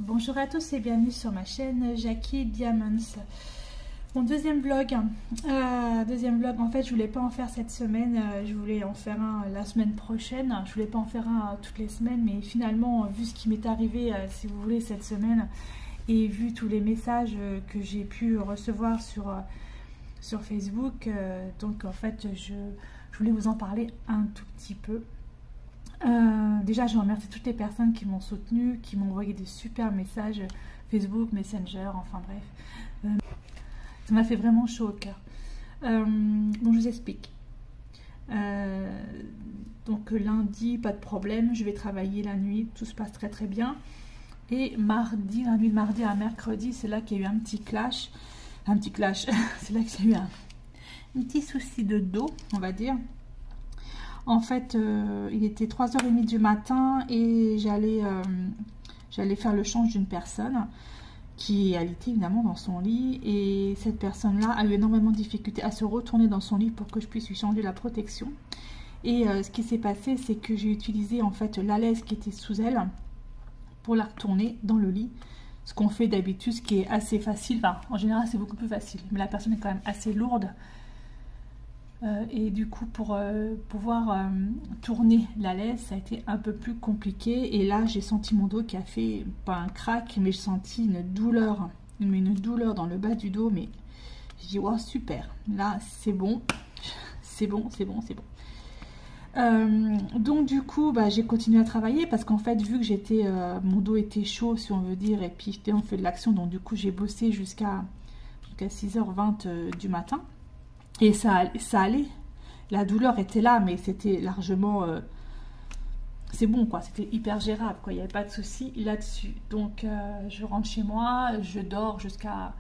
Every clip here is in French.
Bonjour à tous et bienvenue sur ma chaîne Jackie Diamonds. Mon deuxième vlog, en fait je voulais pas en faire cette semaine, je voulais en faire un la semaine prochaine, je voulais pas en faire un toutes les semaines, mais finalement vu ce qui m'est arrivé si vous voulez cette semaine et vu tous les messages que j'ai pu recevoir sur Facebook, donc en fait je voulais vous en parler un tout petit peu. Déjà je remercie toutes les personnes qui m'ont soutenue, qui m'ont envoyé des super messages Facebook, Messenger, enfin bref, ça m'a fait vraiment chaud au cœur. Bon, je vous explique. Donc lundi, pas de problème, je vais travailler la nuit, tout se passe très très bien. Et mardi, la nuit de mardi à mercredi, c'est là qu'il y a eu un petit clash, c'est là qu'il y a eu un petit souci de dos, on va dire. En fait, il était 3h30 du matin et j'allais faire le change d'une personne qui était évidemment dans son lit. Et cette personne-là a eu énormément de difficultés à se retourner dans son lit pour que je puisse lui changer la protection. Et ce qui s'est passé, c'est que j'ai utilisé en fait la laisse qui était sous elle pour la retourner dans le lit. Ce qu'on fait d'habitude, ce qui est assez facile. Enfin, en général, c'est beaucoup plus facile. Mais la personne est quand même assez lourde. Et du coup pour pouvoir tourner la laisse ça a été un peu plus compliqué et là j'ai senti mon dos qui a fait pas un crack mais j'ai senti une douleur dans le bas du dos, mais je dis wow, super, là c'est bon, c'est bon. Donc du coup j'ai continué à travailler parce qu'en fait vu que j'étais mon dos était chaud si on veut dire, et puis j'étais en fait de l'action, donc du coup j'ai bossé jusqu'à 6h20 du matin. Et ça allait, la douleur était là, mais c'était largement, c'est bon quoi, c'était hyper gérable quoi, il n'y avait pas de souci là-dessus. Donc je rentre chez moi, je dors jusqu'à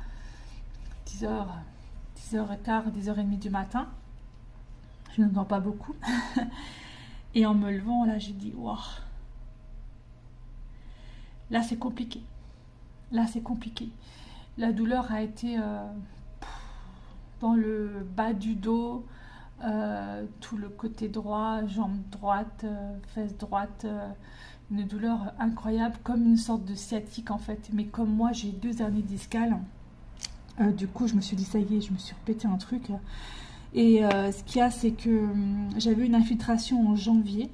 10h, 10h15, 10h30 du matin. Je ne dors pas beaucoup. Et en me levant là, j'ai dit, waouh, là c'est compliqué. Là c'est compliqué. La douleur a été... dans le bas du dos, tout le côté droit, jambe droite, fesse droite, une douleur incroyable, comme une sorte de sciatique en fait. Mais comme moi j'ai 2 hernies discales, du coup je me suis dit ça y est, je me suis repété un truc. Et ce qu'il y a, c'est que j'avais une infiltration en janvier,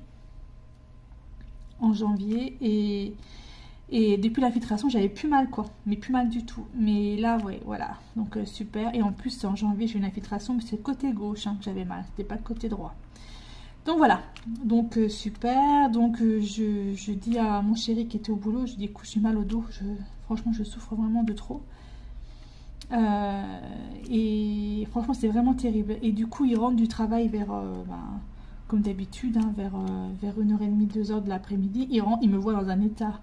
et depuis l'infiltration, j'avais plus mal quoi, mais plus mal du tout. Mais là, ouais, voilà, donc super. Et en plus, en janvier, j'ai eu une infiltration, mais c'est le côté gauche que j'avais mal, c'était pas le côté droit. Donc voilà, donc super. Donc je dis à mon chéri qui était au boulot, je dis écoute, j'ai mal au dos, franchement, je souffre vraiment de trop. Et franchement, c'est vraiment terrible. Et du coup, il rentre du travail vers, comme d'habitude, vers 1h30, 2h de l'après-midi. Il rentre, il me voit dans un état.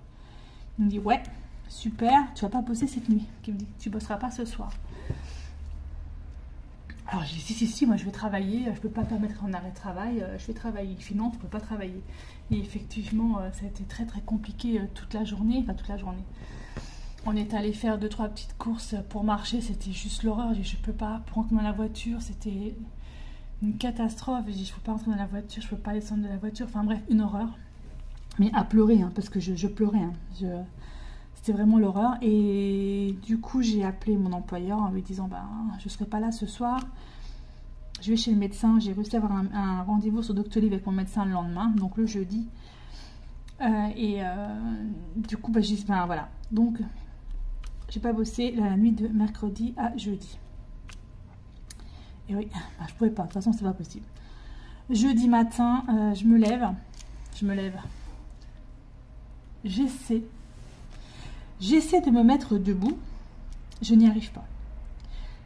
Il me dit ouais, super, tu vas pas bosser cette nuit. Il me dit tu bosseras pas ce soir. Alors j'ai dit si, moi je vais travailler, je peux pas te mettre en arrêt de travail, je vais travailler. Il fait non, tu peux pas travailler. Et effectivement, ça a été très très compliqué toute la journée, enfin toute la journée. On est allé faire 2-3 petites courses pour marcher, c'était juste l'horreur. Je peux pas rentrer dans la voiture, c'était une catastrophe. Je dis je peux pas rentrer dans la voiture, je peux pas descendre de la voiture, enfin bref, une horreur. Mais à pleurer, parce que je pleurais. C'était vraiment l'horreur. Et du coup, j'ai appelé mon employeur en lui disant je ne serai pas là ce soir. Je vais chez le médecin. J'ai réussi à avoir un rendez-vous sur Doctolib avec mon médecin le lendemain, donc le jeudi. Du coup, j'ai dit voilà. Donc, j'ai pas bossé la nuit de mercredi à jeudi. Et oui, je pouvais pas. De toute façon, c'est pas possible. Jeudi matin, je me lève. J'essaie de me mettre debout, je n'y arrive pas.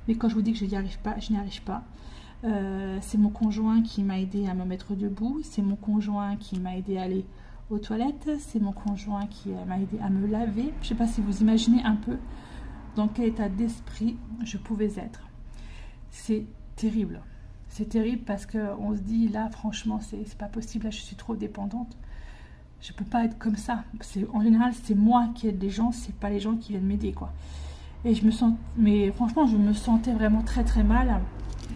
Mais quand je vous dis que je n'y arrive pas, je n'y arrive pas. C'est mon conjoint qui m'a aidé à me mettre debout, c'est mon conjoint qui m'a aidé à aller aux toilettes, c'est mon conjoint qui m'a aidé à me laver. Je ne sais pas si vous imaginez un peu dans quel état d'esprit je pouvais être. C'est terrible. C'est terrible parce qu'on se dit là, franchement, c'est pas possible, là je suis trop dépendante. Je peux pas être comme ça. En général, c'est moi qui aide les gens, c'est pas les gens qui viennent m'aider, quoi. Et franchement, je me sentais vraiment très très mal.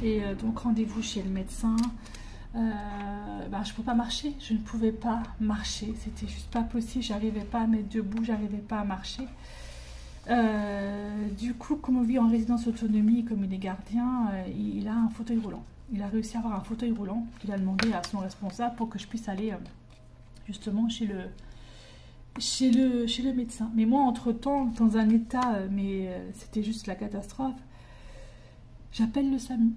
Et donc rendez-vous chez le médecin. je ne pouvais pas marcher, je ne pouvais pas marcher, c'était juste pas possible, j'arrivais pas à mettre debout, j'arrivais pas à marcher. Du coup, comme on vit en résidence autonomie, comme il est gardien, il a un fauteuil roulant. Il a réussi à avoir un fauteuil roulant qu'il a demandé à son responsable pour que je puisse aller justement chez le médecin. Mais moi, entre-temps, dans un état, c'était juste la catastrophe, j'appelle le SAMU.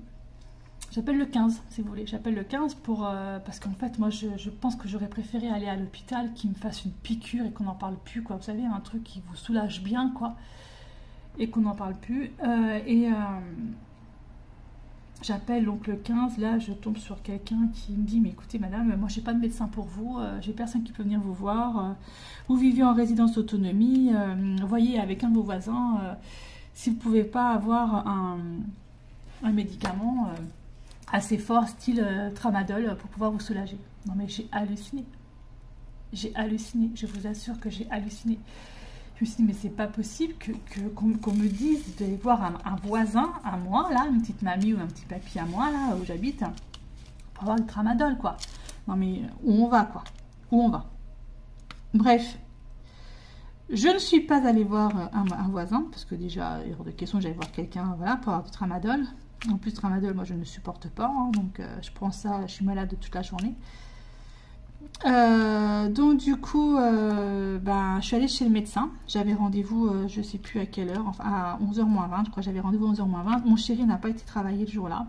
J'appelle le 15, si vous voulez. J'appelle le 15 parce qu'en fait, moi, je pense que j'aurais préféré aller à l'hôpital, qu'ils me fassent une piqûre et qu'on n'en parle plus, quoi. Vous savez, un truc qui vous soulage bien, quoi, et qu'on n'en parle plus. J'appelle donc le 15, là, je tombe sur quelqu'un qui me dit, mais écoutez, madame, moi, j'ai pas de médecin pour vous, j'ai personne qui peut venir vous voir, vous vivez en résidence autonomie, voyez avec un de vos voisins, si vous pouvez pas avoir un médicament... assez fort, style tramadol, pour pouvoir vous soulager. Non mais j'ai halluciné. J'ai halluciné, je vous assure que j'ai halluciné. Je me suis dit, mais c'est pas possible qu'on me dise d'aller voir un voisin à moi, là, une petite mamie ou un petit papy à moi, là, où j'habite, pour avoir le tramadol, quoi. Non mais, où on va, quoi. Où on va. Bref. Je ne suis pas allée voir un voisin, parce que déjà, il y aurait de question, j'allais voir quelqu'un, voilà, pour avoir du tramadol. En plus, tramadol, moi, je ne supporte pas, hein, donc je prends ça, je suis malade toute la journée. Donc, du coup, je suis allée chez le médecin. J'avais rendez-vous, je ne sais plus à quelle heure, enfin, à 11h moins 20, je crois, j'avais rendez-vous à 11h moins 20. Mon chéri n'a pas été travailler le jour-là,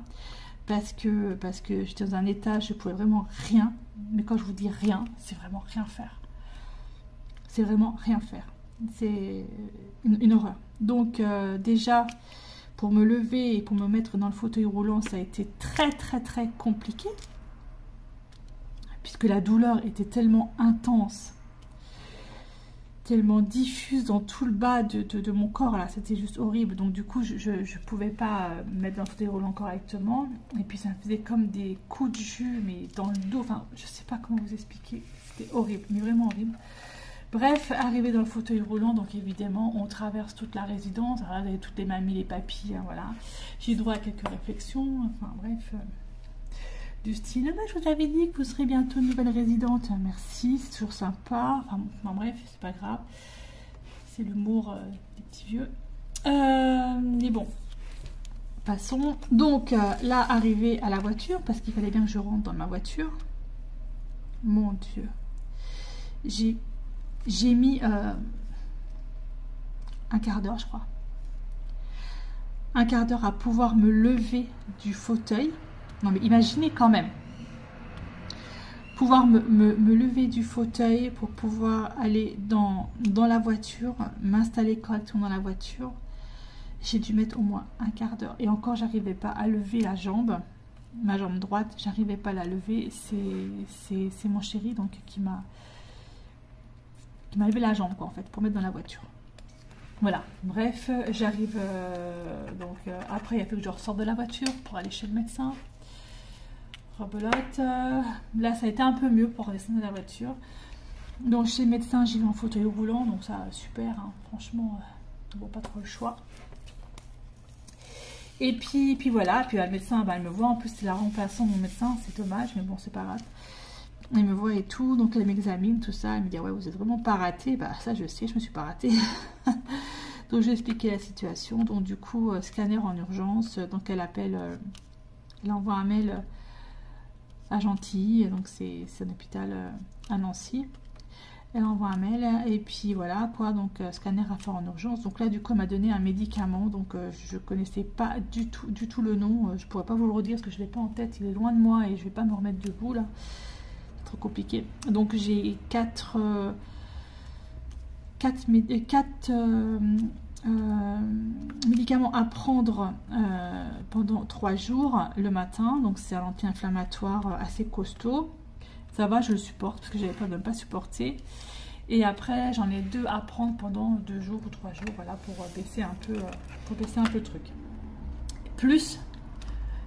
parce que j'étais dans un état, je ne pouvais vraiment rien, mais quand je vous dis rien, c'est vraiment rien faire. C'est vraiment rien faire. C'est une horreur. Donc, déjà... Pour me lever et pour me mettre dans le fauteuil roulant, ça a été très très très compliqué. Puisque la douleur était tellement intense, tellement diffuse dans tout le bas de mon corps. Là, c'était juste horrible. Donc du coup, je ne pouvais pas me mettre dans le fauteuil roulant correctement. Et puis ça me faisait comme des coups de jus, mais dans le dos. Enfin, je ne sais pas comment vous expliquer. C'était horrible, mais vraiment horrible. Bref, arrivé dans le fauteuil roulant, donc évidemment, on traverse toute la résidence. Alors là, vous avez toutes les mamies, les papis, hein, voilà. J'ai droit à quelques réflexions, enfin bref, du style, je vous avais dit que vous serez bientôt nouvelle résidente. Merci, c'est toujours sympa. Enfin bref, c'est pas grave. C'est l'humour des petits vieux. Mais bon, passons. Donc là, arrivé à la voiture, parce qu'il fallait bien que je rentre dans ma voiture. Mon Dieu. J'ai mis un quart d'heure, je crois. Un quart d'heure à pouvoir me lever du fauteuil. Non, mais imaginez quand même. Pouvoir me lever du fauteuil pour pouvoir aller dans la voiture, m'installer correctement dans la voiture. J'ai dû mettre au moins un quart d'heure. Et encore, j'arrivais pas à lever la jambe. Ma jambe droite, j'arrivais pas à la lever. C'est mon chéri donc qui m'a levé la jambe, quoi, en fait, pour mettre dans la voiture. Voilà, bref, j'arrive, après il a fallu que je ressorte de la voiture pour aller chez le médecin. Rebelote, là ça a été un peu mieux pour redescendre de la voiture. Donc chez le médecin, j'y vais en fauteuil roulant, donc ça, super, hein, franchement, bon, pas trop le choix. Et puis voilà, puis le médecin, elle me voit, en plus c'est la remplaçante de mon médecin, c'est dommage, mais bon, c'est pas grave. Elle me voit et tout, donc elle m'examine, tout ça. Elle me dit, ouais, vous êtes vraiment pas raté. Bah, ça, je sais, je me suis pas ratée. Donc, je vais expliquer la situation. Donc, du coup, scanner en urgence. Donc, elle appelle, elle envoie un mail à Gentilly. Donc, c'est un hôpital à Nancy. Elle envoie un mail et puis voilà, quoi. Donc, scanner à faire en urgence. Donc, là, du coup, elle m'a donné un médicament. Donc, je connaissais pas du tout le nom. Je pourrais pas vous le redire parce que je l'ai pas en tête. Il est loin de moi et je vais pas me remettre debout, là. Trop compliqué. Donc j'ai 4 médicaments à prendre pendant 3 jours le matin. Donc c'est un anti-inflammatoire assez costaud. Ça va, je le supporte parce que j'avais peur de ne pas supporter. Et après j'en ai 2 à prendre pendant 2 jours ou 3 jours, voilà, pour baisser un peu le truc. Plus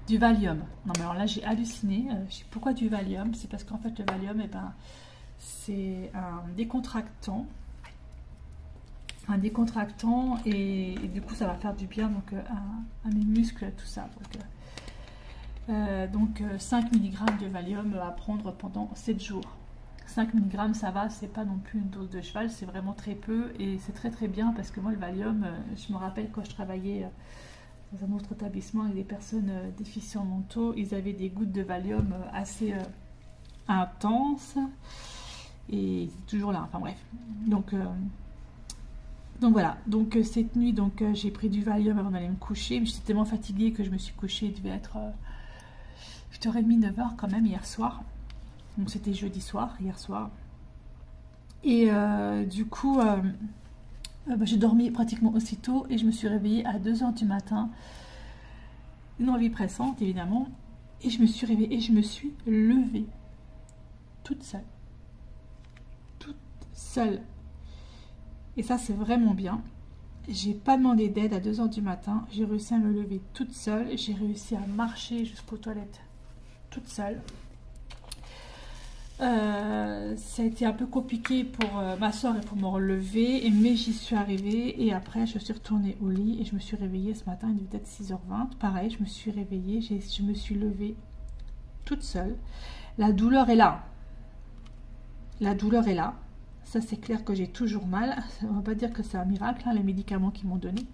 du Valium. Non mais alors là j'ai halluciné. Je sais pourquoi du Valium. C'est parce qu'en fait le Valium, c'est un décontractant. Et du coup ça va faire du bien donc à mes muscles, tout ça. Donc, Donc 5 mg de Valium à prendre pendant 7 jours. 5 mg ça va, c'est pas non plus une dose de cheval, c'est vraiment très peu et c'est très très bien parce que moi le Valium, je me rappelle quand je travaillais dans un autre établissement avec des personnes déficients mentaux, ils avaient des gouttes de Valium assez intenses et c'est toujours là, enfin bref. Donc voilà, donc cette nuit j'ai pris du Valium avant d'aller me coucher, mais j'étais tellement fatiguée que je me suis couchée, il devait être 8h30, 9h quand même hier soir. Donc c'était jeudi soir, hier soir. Et du coup, j'ai dormi pratiquement aussitôt et je me suis réveillée à 2h du matin. Une envie pressante, évidemment. Et je me suis réveillée et je me suis levée. Toute seule. Toute seule. Et ça, c'est vraiment bien. J'ai pas demandé d'aide à 2h du matin. J'ai réussi à me lever toute seule. J'ai réussi à marcher jusqu'aux toilettes toute seule. Ça a été un peu compliqué pour m'asseoir et pour me relever, mais j'y suis arrivée et après je suis retournée au lit et je me suis réveillée ce matin, il devait être 6h20, pareil, je me suis réveillée, je me suis levée toute seule. La douleur est là, la douleur est là, ça c'est clair que j'ai toujours mal, on va pas dire que c'est un miracle, hein, les médicaments qu'ils m'ont donné,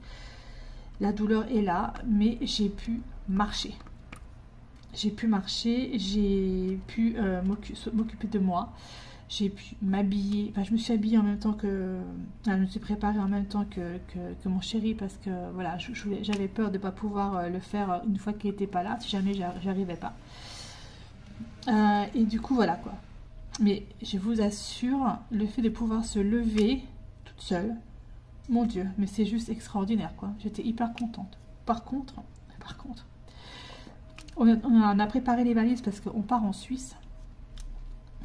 la douleur est là, mais j'ai pu marcher. J'ai pu marcher, j'ai pu m'occuper de moi, j'ai pu m'habiller, enfin je me suis habillée en même temps que, je me suis préparée en même temps que mon chéri parce que voilà, j'avais peur de ne pas pouvoir le faire une fois qu'il n'était pas là, si jamais j'arrivais pas. Et du coup voilà quoi. Mais je vous assure, le fait de pouvoir se lever toute seule, mon Dieu, mais c'est juste extraordinaire quoi. J'étais hyper contente. Par contre, on a préparé les valises parce qu'on part en Suisse.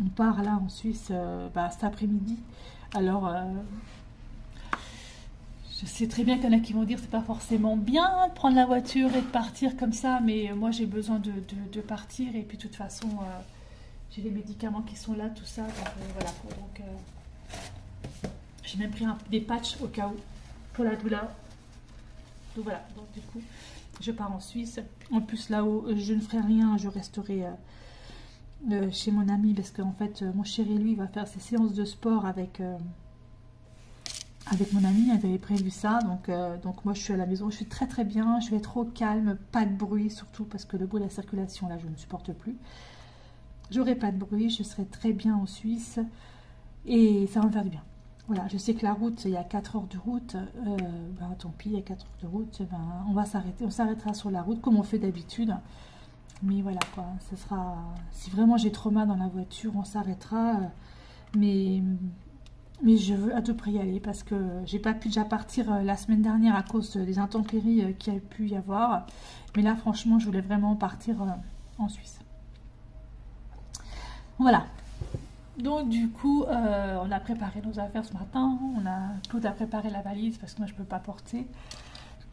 On part là en Suisse cet après-midi. Alors, je sais très bien qu'il y en a qui vont dire que c'est pas forcément bien de prendre la voiture et de partir comme ça, mais moi j'ai besoin de partir et puis de toute façon, j'ai les médicaments qui sont là, tout ça. Donc voilà. Donc, j'ai même pris des patchs au cas où pour la douleur. Donc voilà. Donc du coup. Je pars en Suisse. En plus, là-haut, je ne ferai rien. Je resterai chez mon ami parce qu'en fait, mon chéri, lui, va faire ses séances de sport avec mon ami. Il avait prévu ça. Donc, moi, je suis à la maison. Je suis très, très bien. Je vais être au calme. Pas de bruit, surtout parce que le bruit de la circulation, là, je ne supporte plus. J'aurai pas de bruit. Je serai très bien en Suisse. Et ça va me faire du bien. Voilà, je sais que la route, il y a 4 heures de route, tant pis, il y a 4 heures de route, on va s'arrêter, on s'arrêtera sur la route comme on fait d'habitude. Mais voilà quoi, ce sera, si vraiment j'ai trop mal dans la voiture, on s'arrêtera. Mais je veux à tout prix y aller parce que j'ai pas pu déjà partir la semaine dernière à cause des intempéries qu'il y a pu y avoir. Mais là, franchement, je voulais vraiment partir en Suisse. Voilà. Donc du coup, on a préparé nos affaires ce matin, Claude a préparé la valise parce que moi je ne peux pas porter.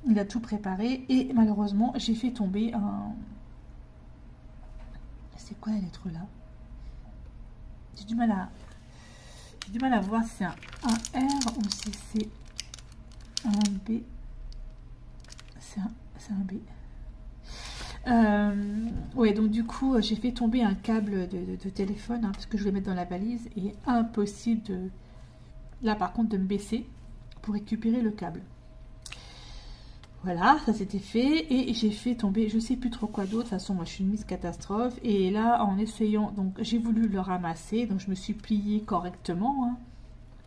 Il a tout préparé et malheureusement j'ai fait tomber un... C'est quoi la lettre là? J'ai du mal à voir si c'est un R ou si c'est un B. C'est un B. Ouais, donc du coup, j'ai fait tomber un câble de téléphone parce que je voulais mettre dans la valise et impossible là par contre de me baisser pour récupérer le câble. Voilà, ça c'était fait et j'ai fait tomber, je sais plus trop quoi d'autre. De toute façon, moi je suis une mise catastrophe et là en essayant, donc j'ai voulu le ramasser, donc je me suis pliée correctement. Hein.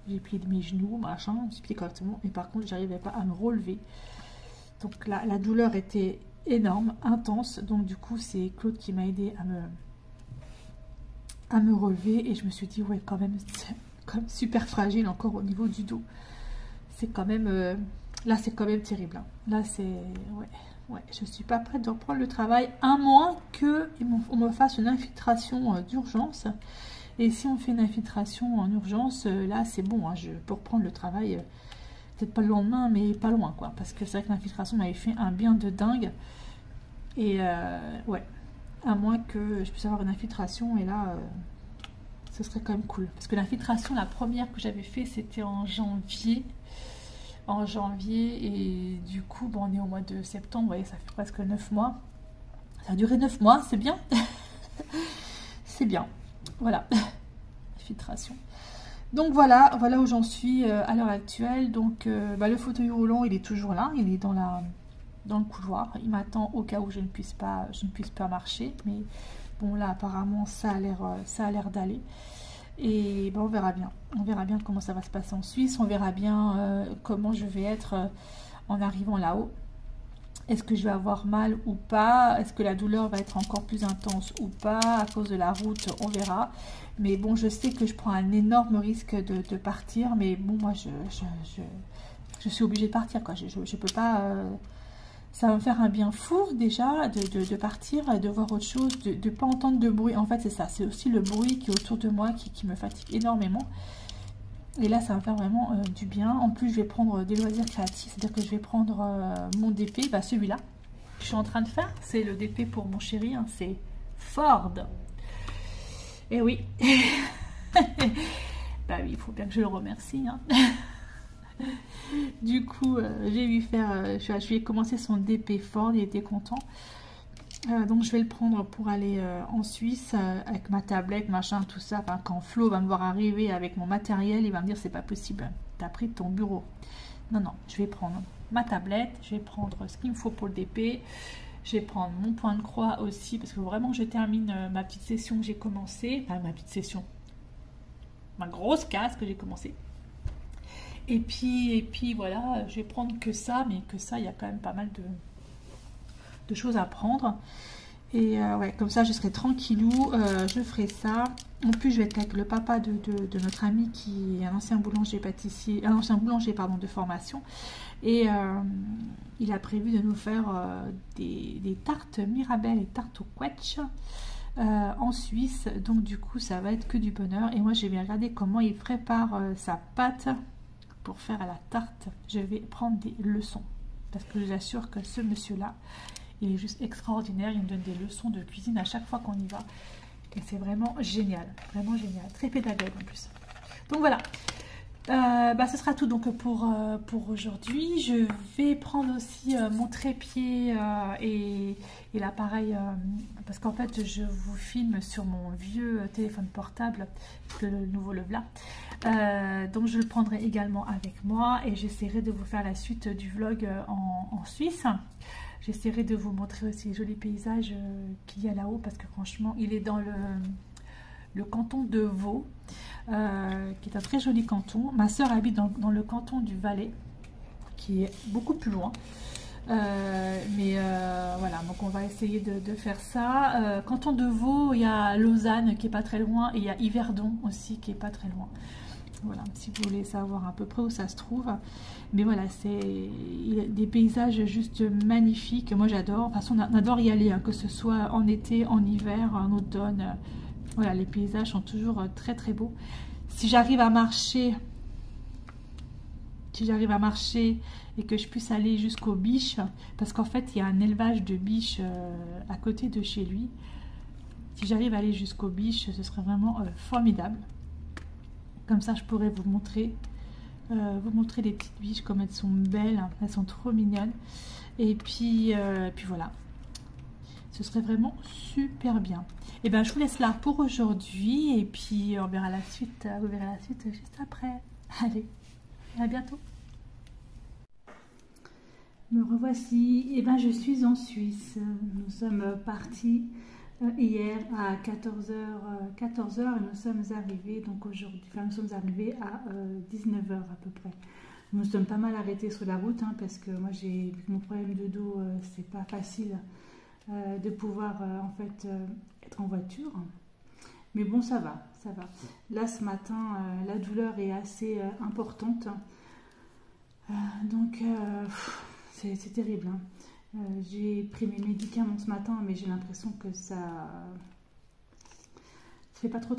J'ai plié de mes genoux, machin, je me suis pliée correctement, mais par contre, j'arrivais pas à me relever. Donc là, la douleur était énorme, intense, donc du coup c'est Claude qui m'a aidé à me relever et je me suis dit ouais quand même c'est quand même super fragile encore au niveau du dos, c'est quand même là c'est quand même terrible hein. Là c'est ouais je suis pas prête de reprendre le travail à moins que on me fasse une infiltration d'urgence et si on fait une infiltration en urgence là c'est bon hein, je peux reprendre le travail peut-être pas le lendemain mais pas loin quoi parce que c'est vrai que l'infiltration m'avait fait un bien de dingue et ouais à moins que je puisse avoir une infiltration et là ce serait quand même cool parce que l'infiltration la première que j'avais fait c'était en janvier et du coup bon, on est au mois de septembre, vous voyez ça fait presque 9 mois Ça a duré 9 mois, c'est bien. C'est bien. Voilà. Filtration. Donc voilà où j'en suis à l'heure actuelle. Donc le fauteuil roulant, il est toujours là. Il est dans le couloir. Il m'attend au cas où je ne puisse pas marcher. Mais bon, là, apparemment, ça a l'air d'aller. Et on verra bien. On verra bien comment ça va se passer en Suisse. On verra bien comment je vais être en arrivant là-haut. Est-ce que je vais avoir mal ou pas? Est-ce que la douleur va être encore plus intense ou pas? À cause de la route, on verra. Mais bon, je sais que je prends un énorme risque de partir. Mais bon, moi, je suis obligée de partir, quoi. Je peux pas... ça va me faire un bien fou, déjà, de partir, de voir autre chose, de ne pas entendre de bruit. En fait, c'est ça. C'est aussi le bruit qui est autour de moi qui me fatigue énormément. Et là, ça va faire vraiment du bien. En plus, je vais prendre des loisirs créatifs. C'est-à-dire que je vais prendre mon DP, celui-là. Je suis en train de faire. C'est le DP pour mon chéri. Hein, c'est Ford. Et oui. Oui, il faut bien que je le remercie. Hein. Du coup, j'ai lui faire... je lui ai commencé son DP Ford. Il était content. Donc je vais le prendre pour aller en Suisse avec ma tablette, machin, tout ça. Enfin, quand Flo va me voir arriver avec mon matériel, il va me dire c'est pas possible, t'as pris ton bureau. Non, je vais prendre ma tablette, je vais prendre ce qu'il me faut pour le DP, je vais prendre mon point de croix aussi, parce que vraiment je termine ma petite session que j'ai commencée, enfin ma petite session, ma grosse case que j'ai commencée. Et puis voilà, je vais prendre que ça, mais que ça, il y a quand même pas mal de choses à prendre. Et ouais, comme ça je serai tranquillou, je ferai ça. En plus je vais être avec le papa de notre ami qui est un ancien boulanger pâtissier, un ancien boulanger pardon de formation, et il a prévu de nous faire des tartes Mirabelle et tartes au quetch en Suisse. Donc du coup ça va être que du bonheur. Et moi je vais regarder comment il prépare sa pâte pour faire à la tarte. Je vais prendre des leçons parce que je vous assure que ce monsieur là, il est juste extraordinaire, il me donne des leçons de cuisine à chaque fois qu'on y va. Et c'est vraiment génial, très pédagogue en plus. Donc voilà, ce sera tout donc pour aujourd'hui. Je vais prendre aussi mon trépied et l'appareil, parce qu'en fait je vous filme sur mon vieux téléphone portable, le nouveau le voilà. Donc je le prendrai également avec moi et j'essaierai de vous faire la suite du vlog en Suisse. J'essaierai de vous montrer aussi les jolis paysages qu'il y a là-haut, parce que franchement, il est dans le canton de Vaud, qui est un très joli canton. Ma soeur habite dans le canton du Valais, qui est beaucoup plus loin. Voilà, donc on va essayer de faire ça. Canton de Vaud, il y a Lausanne qui est pas très loin, et il y a Yverdon aussi qui est pas très loin. Voilà, si vous voulez savoir à peu près où ça se trouve. Mais voilà, c'est des paysages juste magnifiques. Moi j'adore. De toute façon, on adore y aller, hein, que ce soit en été, en hiver, en automne. Voilà, les paysages sont toujours très très beaux. Si j'arrive à marcher et que je puisse aller jusqu'aux biches, parce qu'en fait il y a un élevage de biches à côté de chez lui. Si j'arrive à aller jusqu'aux biches, ce serait vraiment formidable. Comme ça, je pourrais vous montrer les petites biches, comme elles sont belles, elles sont trop mignonnes. Et puis voilà, ce serait vraiment super bien. Et bien, je vous laisse là pour aujourd'hui, et puis on verra la suite, vous verrez la suite juste après. Allez, à bientôt. Me revoici, et bien je suis en Suisse. Nous sommes partis hier à 14h et nous sommes arrivés donc aujourd'hui, nous sommes arrivés à 19h à peu près. Nous sommes pas mal arrêtés sur la route, hein, parce que moi j'ai vu que mon problème de dos, c'est pas facile de pouvoir en fait être en voiture. Mais bon, ça va. Là ce matin, la douleur est assez importante. Donc c'est terrible, hein. J'ai pris mes médicaments ce matin, mais j'ai l'impression que ça fait pas trop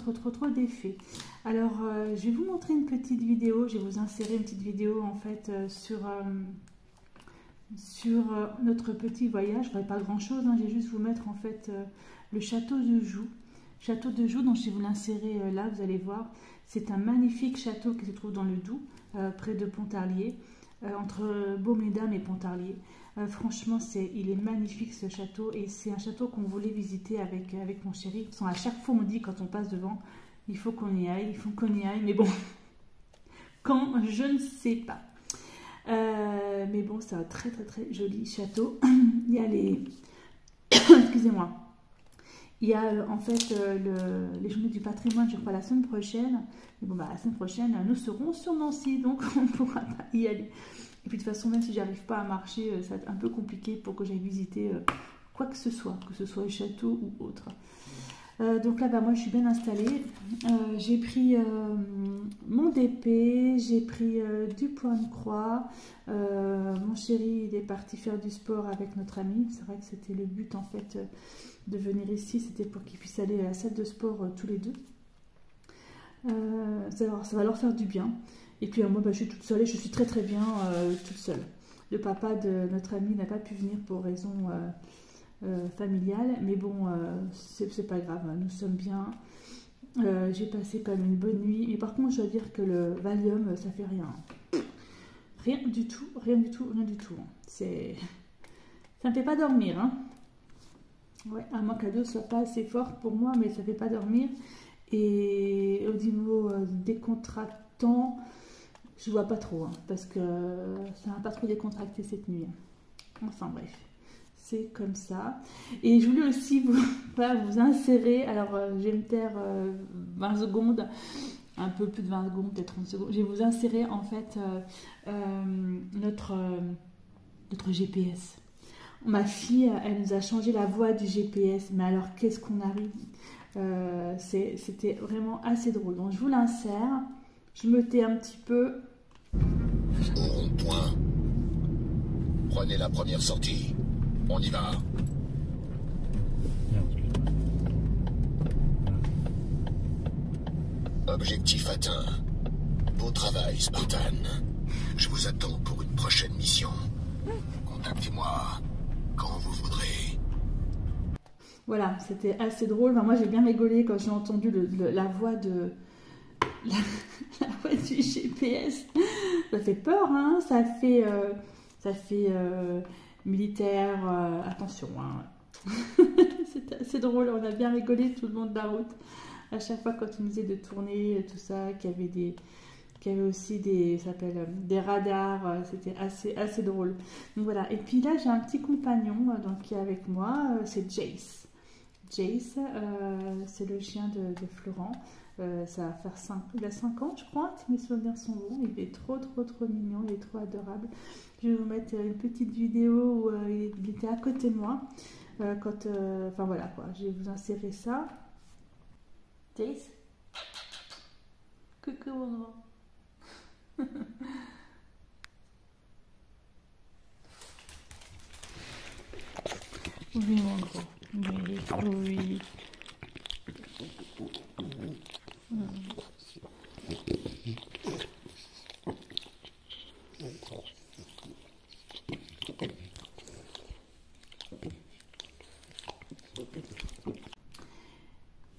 d'effet. Alors je vais vous montrer une petite vidéo, je vais vous insérer une petite vidéo en fait sur notre petit voyage. Je ne ferai pas grand chose, hein, je vais juste vous mettre en fait le château de Joux. Château de Joux, donc je vais vous l'insérer là, vous allez voir. C'est un magnifique château qui se trouve dans le Doubs, près de Pontarlier. entre Baume-les-Dames et Pontarlier. Franchement, il est magnifique ce château et c'est un château qu'on voulait visiter avec mon chéri. À chaque fois, on dit quand on passe devant, il faut qu'on y aille, mais bon, quand, je ne sais pas. Mais bon, c'est un très très très joli château. Il y a les... Excusez-moi. Il y a en fait les journées du patrimoine, je crois, la semaine prochaine. Mais bon, la semaine prochaine, nous serons sur Nancy, donc on ne pourra pas y aller. Et puis de toute façon, même si j'arrive pas à marcher, ça va être un peu compliqué pour que j'aille visiter quoi que ce soit le château ou autre. Donc là, moi, je suis bien installée. J'ai pris mon DP, j'ai pris du point de croix. Mon chéri, il est parti faire du sport avec notre ami. C'est vrai que c'était le but, en fait, de venir ici. C'était pour qu'ils puissent aller à la salle de sport tous les deux. Ça va leur faire du bien. Et puis moi, je suis toute seule et je suis très très bien toute seule. Le papa de notre ami n'a pas pu venir pour raison familiale, mais bon, c'est pas grave, nous sommes bien. J'ai passé quand même une bonne nuit, mais par contre, je dois dire que le Valium, ça fait rien. Rien du tout. Ça me fait pas dormir, hein. Ouais, à moins que la dose soit pas assez forte pour moi, mais ça fait pas dormir. Et au niveau décontractant, je vois pas trop, hein, parce que ça n'a pas trop décontracté cette nuit. Enfin bref, c'est comme ça. Et je voulais aussi vous insérer, alors je vais me taire 20 secondes, un peu plus de 20 secondes, peut-être 30 secondes. Je vais vous insérer en fait notre GPS. Ma fille, elle nous a changé la voie du GPS, mais alors qu'est-ce qu'on arrive, c'était vraiment assez drôle. Donc je vous l'insère, je me tais un petit peu. Au rond-point. Prenez la première sortie. On y va. Objectif atteint. Beau travail, Spartan. Je vous attends pour une prochaine mission. Contactez-moi quand vous voudrez. Voilà, c'était assez drôle. Enfin, moi, j'ai bien rigolé quand j'ai entendu la voix de... La voix du GPS. Ça fait peur, hein. Ça fait militaire. Attention, hein. C'était assez drôle. On a bien rigolé tout le long de la route. À chaque fois, quand on nous disait de tourner, tout ça, qu'il y avait aussi des radars. C'était assez drôle. Donc voilà. Et puis là, j'ai un petit compagnon donc, qui est avec moi. C'est Jace. Jace, c'est le chien de Florent. Ça va faire 5 ans, je crois, si mes souvenirs sont bons. Il est trop mignon, il est trop adorable. Je vais vous mettre une petite vidéo où il était à côté de moi. Enfin voilà quoi, je vais vous insérer ça. Jace, coucou mon grand. Oui mon gros, oui.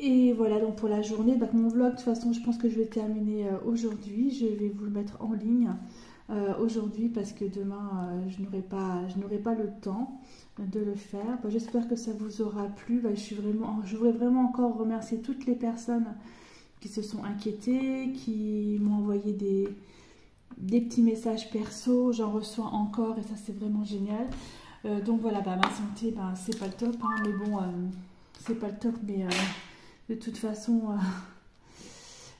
Et voilà donc pour la journée, donc mon vlog de toute façon je pense que je vais terminer aujourd'hui, je vais vous le mettre en ligne aujourd'hui parce que demain je n'aurai pas le temps de le faire. J'espère que ça vous aura plu. Je voudrais vraiment encore remercier toutes les personnes qui se sont inquiétées, qui m'ont envoyé des petits messages perso, j'en reçois encore et ça c'est vraiment génial. Donc voilà, ma santé, c'est pas le top, hein, mais bon, c'est pas le top, mais de toute façon,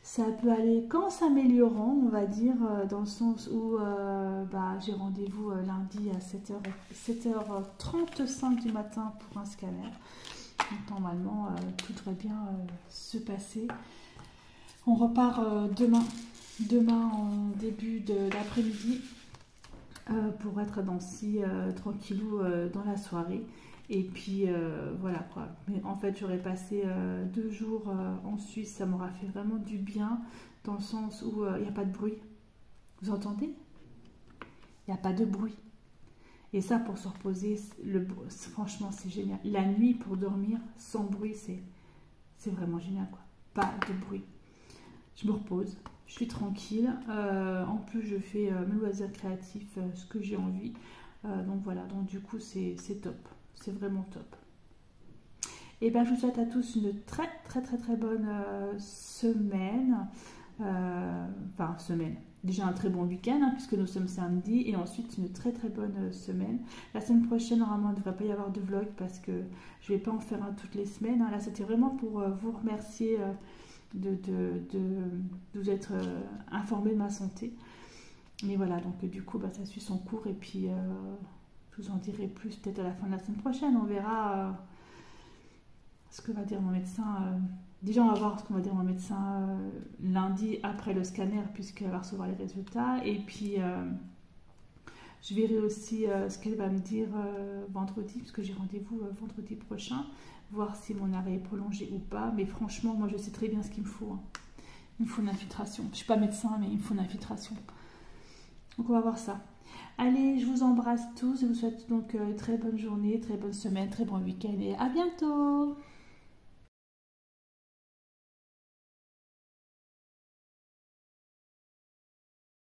ça peut aller qu'en s'améliorant, on va dire, dans le sens où j'ai rendez-vous lundi à 7h35 du matin pour un scanner. Donc normalement, tout devrait bien se passer. On repart demain en début d'après-midi pour être dans tranquillou dans la soirée. Et puis voilà quoi. Mais en fait, j'aurais passé 2 jours en Suisse. Ça m'aura fait vraiment du bien dans le sens où il n'y a pas de bruit. Vous entendez? Il n'y a pas de bruit. Et ça, pour se reposer, franchement, c'est génial. La nuit, pour dormir sans bruit, c'est vraiment génial quoi. Pas de bruit. Je me repose, Je suis tranquille. En plus, je fais mes loisirs créatifs, ce que j'ai envie. Donc voilà, donc du coup, c'est top. C'est vraiment top. Et bien, je vous souhaite à tous une très bonne semaine. Enfin, semaine. Déjà un très bon week-end, hein, puisque nous sommes samedi. Et ensuite, une très bonne semaine. La semaine prochaine, normalement, il ne devrait pas y avoir de vlog parce que je ne vais pas en faire un toutes les semaines. Hein. Là, c'était vraiment pour vous remercier de vous être informé de ma santé. Mais voilà, donc du coup, bah, ça suit son cours. Et puis, je vous en dirai plus peut-être à la fin de la semaine prochaine. On verra ce que va dire mon médecin. Déjà, on va voir ce qu'on va dire mon médecin lundi après le scanner, puisqu'elle va recevoir les résultats. Et puis, je verrai aussi ce qu'elle va me dire vendredi, puisque j'ai rendez-vous vendredi prochain, voir si mon arrêt est prolongé ou pas. Mais franchement, moi, je sais très bien ce qu'il me faut. Hein. Il me faut une infiltration. Je ne suis pas médecin, mais il me faut une infiltration. Donc, on va voir ça. Allez, je vous embrasse tous. Je vous souhaite donc très bonne journée, très bonne semaine, très bon week-end et à bientôt.